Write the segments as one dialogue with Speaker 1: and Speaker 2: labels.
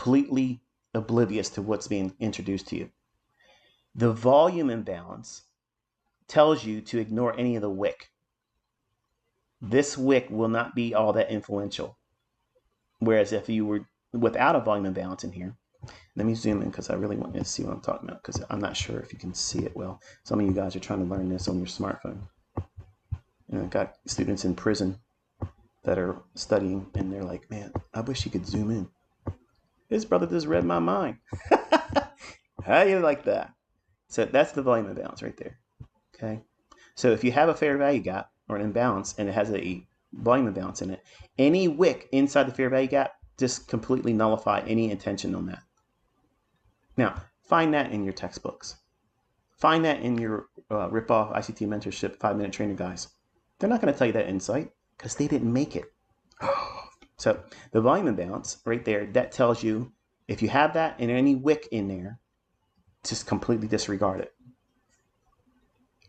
Speaker 1: completely oblivious to what's being introduced to you. The volume imbalance tells you to ignore any of the WICK. This WICK will not be all that influential. Whereas if you were without a volume imbalance in here, let me zoom in because I really want you to see what I'm talking about, because I'm not sure if you can see it well. Some of you guys are trying to learn this on your smartphone. And I've got students in prison that are studying, and they're like, man, I wish you could zoom in. This brother just read my mind. How do you like that? So that's the volume imbalance right there. Okay. So if you have a fair value gap or an imbalance and it has a volume imbalance in it, any WICK inside the fair value gap just completely nullify any intention on that. Now, find that in your textbooks. Find that in your rip-off ICT mentorship 5-minute trainer guys. They're not going to tell you that insight because they didn't make it. So the volume imbalance right there, that tells you if you have that and any WICK in there, just completely disregard it.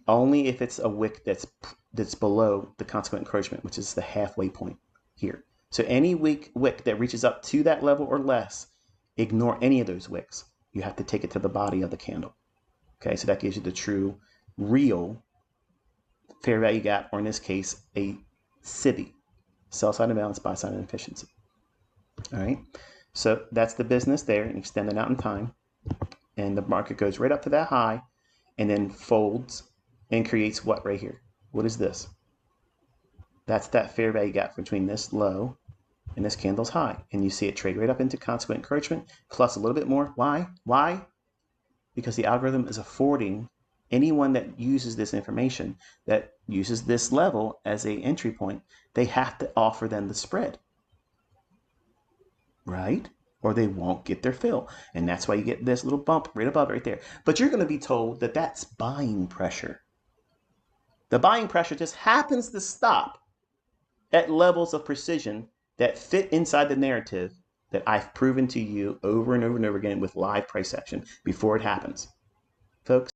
Speaker 1: Only if it's a WICK that's below the consequent encroachment, which is the halfway point here. So any WICK that reaches up to that level or less, ignore any of those WICKs. You have to take it to the body of the candle. Okay, so that gives you the true, real fair value gap, or in this case, a SIBI, sell side imbalance, buy side inefficiency. All right, so that's the business there, and extended out in time. And the market goes right up to that high and then folds and creates what right here? What is this? That's that fair value gap between this low and this candle's high. And you see it trade right up into consequent encroachment plus a little bit more. Why? Why? Because the algorithm is affording anyone that uses this information, that uses this level as an entry point, they have to offer them the spread, right? Or they won't get their fill. And that's why you get this little bump right above right there. But you're going to be told that that's buying pressure. The buying pressure just happens to stop at levels of precision that fit inside the narrative that I've proven to you over and over and over again with live price action before it happens. Folks,